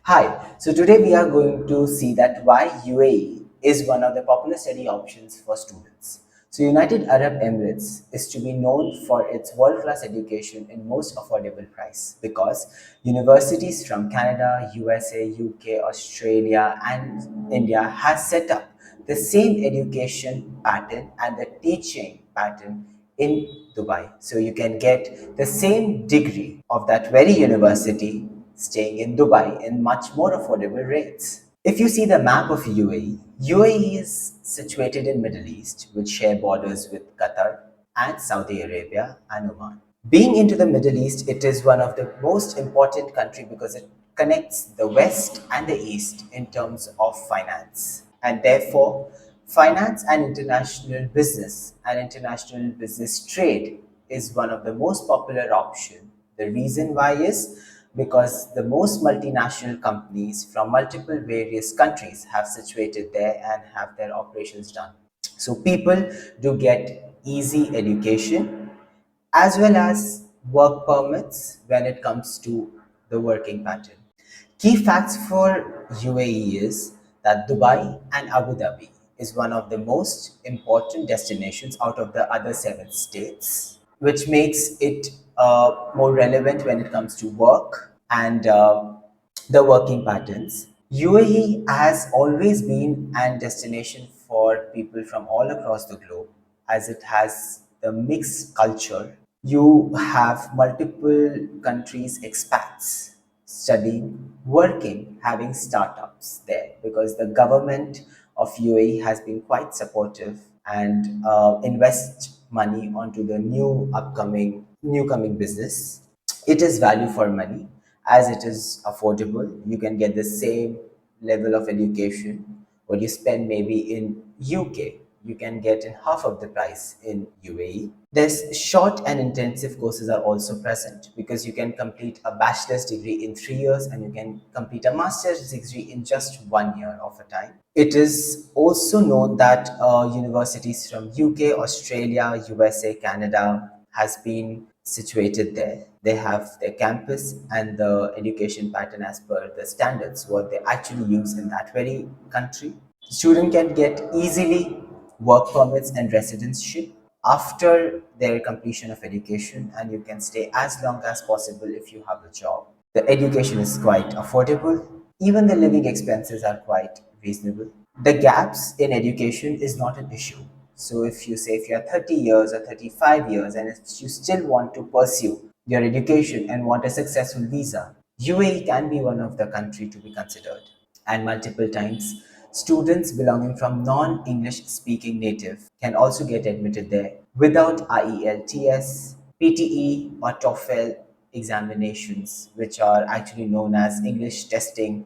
Hi, so today we are going to see that why UAE is one of the popular study options for students. So United Arab Emirates is to be known for its world-class education in most affordable price because universities from Canada, USA, UK, Australia and India has set up the same education pattern and the teaching pattern in Dubai. So you can get the same degree of that very university staying in Dubai in much more affordable rates. If you see the map of UAE, UAE is situated in Middle East, which share borders with Qatar and Saudi Arabia and Oman. Being into the Middle East, it is one of the most important country because it connects the West and the East in terms of finance. And therefore, finance and international business trade is one of the most popular option. The reason why is because the most multinational companies from multiple various countries have situated there and have their operations done. So people do get easy education as well as work permits when it comes to the working pattern. Key facts for UAE is that Dubai and Abu Dhabi is one of the most important destinations out of the other 7 states, which makes it more relevant when it comes to work and the working patterns. UAE has always been an destination for people from all across the globe as it has the mixed culture. You have multiple countries expats studying, working, having startups there because the government of UAE has been quite supportive and invest money onto the new coming business. It is value for money as it is affordable. You can get the same level of education what you spend maybe in UK. You can get in half of the price in UAE. There's short and intensive courses are also present because you can complete a bachelor's degree in 3 years and you can complete a master's degree in just 1 year of a time. It is also known that universities from UK, Australia, USA, Canada has been situated there. They have their campus and the education pattern as per the standards, what they actually use in that very country. Student can get easily work permits and residency after their completion of education, and you can stay as long as possible if you have a job. The education is quite affordable. Even the living expenses are quite reasonable. The gaps in education is not an issue. So if you say if you're 30 years or 35 years and if you still want to pursue your education and want a successful visa, UAE can be one of the country to be considered. And multiple times, students belonging from non-English speaking native can also get admitted there without IELTS, PTE or TOEFL examinations, which are actually known as English testing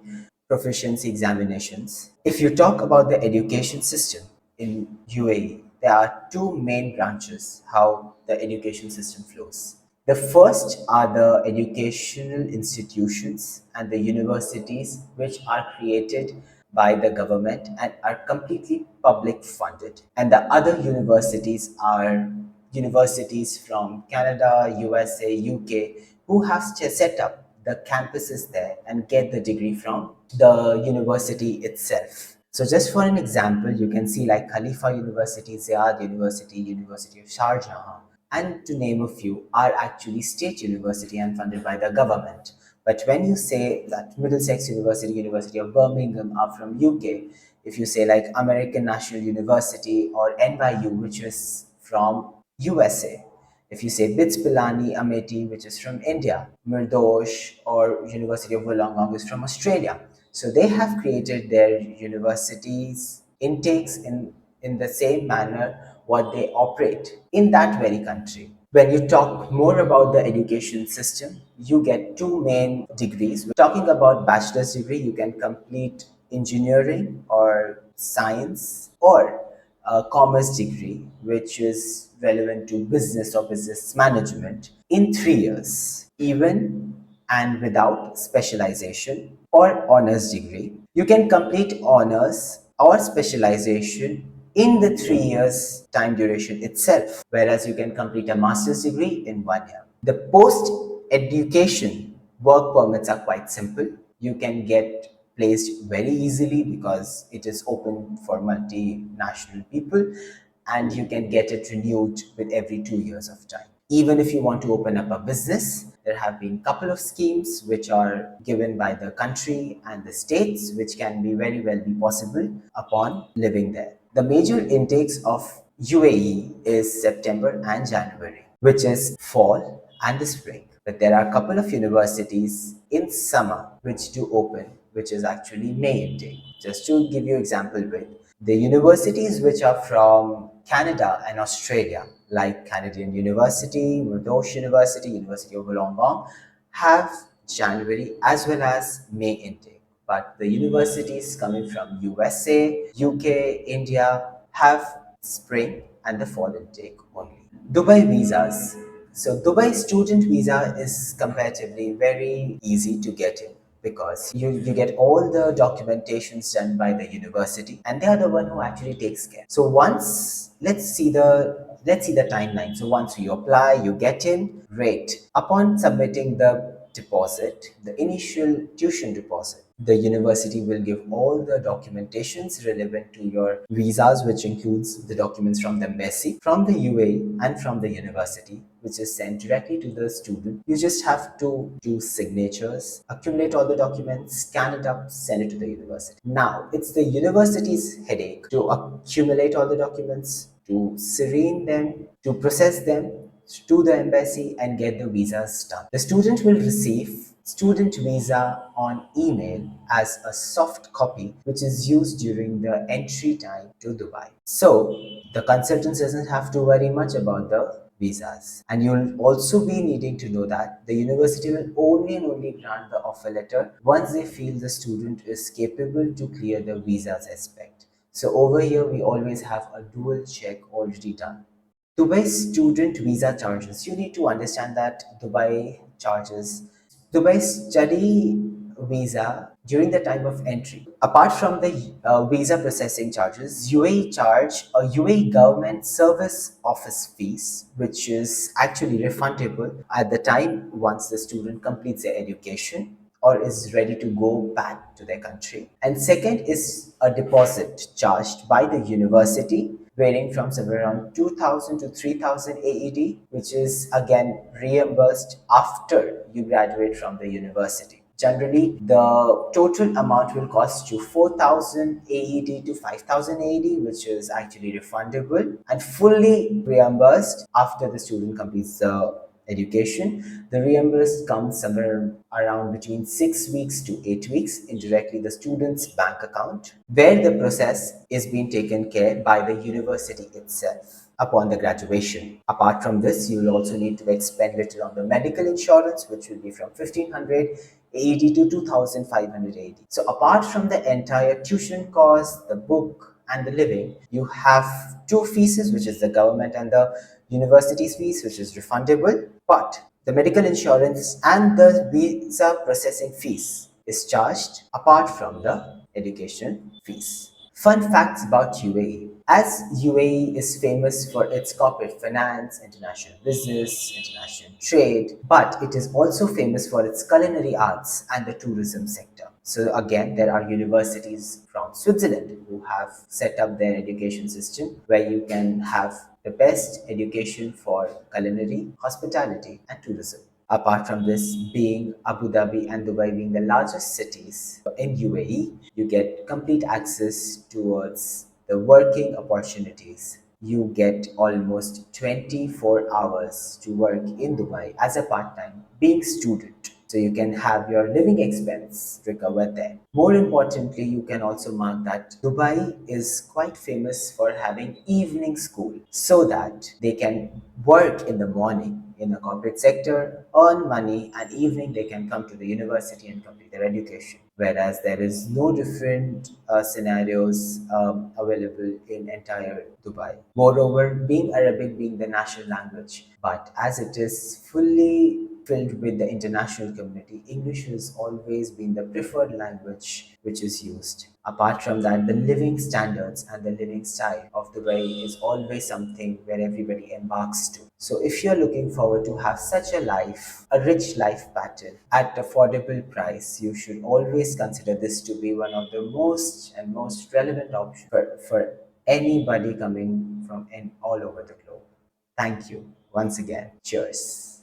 proficiency examinations. If you talk about the education system in UAE, there are two main branches how the education system flows. The first are the educational institutions and the universities which are created by the government and are completely public funded. And the other universities are universities from Canada, USA, UK who have set up the campuses there and get the degree from the university itself. So just for an example, you can see like Khalifa University, Zayed University, University of Sharjah, and to name a few, are actually state university and funded by the government. But when you say that Middlesex University, University of Birmingham are from UK, if you say like American National University or NYU, which is from USA, if you say BITS Pilani Ameti, which is from India, Mirdosh or University of Wollongong is from Australia. So they have created their universities intakes in the same manner what they operate in that very country. When you talk more about the education system, you get two main degrees. We're talking about bachelor's degree, you can complete engineering or science or a commerce degree, which is relevant to business or business management in 3 years, even and without specialization or honors degree. You can complete honors or specialization in the 3 years time duration itself, whereas you can complete a master's degree in 1 year. The post education, work permits are quite simple. You can get placed very easily because it is open for multinational people, and you can get it renewed with every 2 years of time. Even if you want to open up a business, there have been a couple of schemes which are given by the country and the states, which can be very well be possible upon living there. The major intakes of UAE is September and January, which is fall and the spring. But there are a couple of universities in summer which do open, which is actually May intake. Just to give you example with the universities which are from Canada and Australia, like Canadian University, Murdoch University, University of Wollongong, have January as well as May intake. But the universities coming from USA, UK, India have spring and the fall intake only. Dubai visas. So Dubai student visa is comparatively very easy to get in because you get all the documentations done by the university and they are the one who actually takes care. So once let's see the timeline. So once you apply, you get in, great. Upon submitting the deposit, the initial tuition deposit, the university will give all the documentations relevant to your visas, which includes the documents from the embassy, from the UAE, and from the university, which is sent directly to the student. You just have to do signatures, accumulate all the documents, scan it up, send it to the university. Now, it's the university's headache to accumulate all the documents, to serene them, to process them to the embassy and get the visas done. The student will receive student visa on email as a soft copy, which is used during the entry time to Dubai. So the consultant doesn't have to worry much about the visas. And you'll also be needing to know that the university will only and only grant the offer letter once they feel the student is capable to clear the visas aspect. So over here, we always have a dual check already done. Dubai student visa charges. You need to understand that Dubai study visa during the time of entry. Apart from the visa processing charges, UAE charge a UAE government service office fees, which is actually refundable at the time once the student completes their education or is ready to go back to their country. And second is a deposit charged by the university, varying from somewhere around 2,000 to 3,000 AED, which is again reimbursed after you graduate from the university. Generally, the total amount will cost you 4,000 AED to 5,000 AED, which is actually refundable and fully reimbursed after the student completes the education. The reimbursed comes somewhere around between 6 weeks to 8 weeks in directly the student's bank account, where the process is being taken care by the university itself upon the graduation. Apart from this, you will also need to expend little on the medical insurance, which will be from 1,500 AED to 2,500 AED. So apart from the entire tuition cost, the book, and the living, you have two fees, which is the government and the university's fees, which is refundable, but the medical insurance and the visa processing fees is charged apart from the education fees. Fun facts about UAE. As UAE is famous for its corporate finance, international business, international trade, but it is also famous for its culinary arts and the tourism sector. So again, there are universities from Switzerland who have set up their education system where you can have the best education for culinary, hospitality, and tourism. Apart from this, being Abu Dhabi and Dubai being the largest cities in UAE, you get complete access towards the working opportunities. You get almost 24 hours to work in Dubai as a part-time being student. So you can have your living expense recovered there. More importantly, you can also mark that Dubai is quite famous for having evening school so that they can work in the morning in the corporate sector, earn money, and evening they can come to the university and complete their education. Whereas there is no different scenarios available in entire Dubai. Moreover, being Arabic being the national language, but as it is fully filled with the international community, English has always been the preferred language which is used. Apart from that, the living standards and the living style of the way is always something where everybody embarks to. So if you're looking forward to have such a life, a rich life pattern at affordable price, you should always consider this to be one of the most relevant options for anybody coming from all over the globe. Thank you once again. Cheers.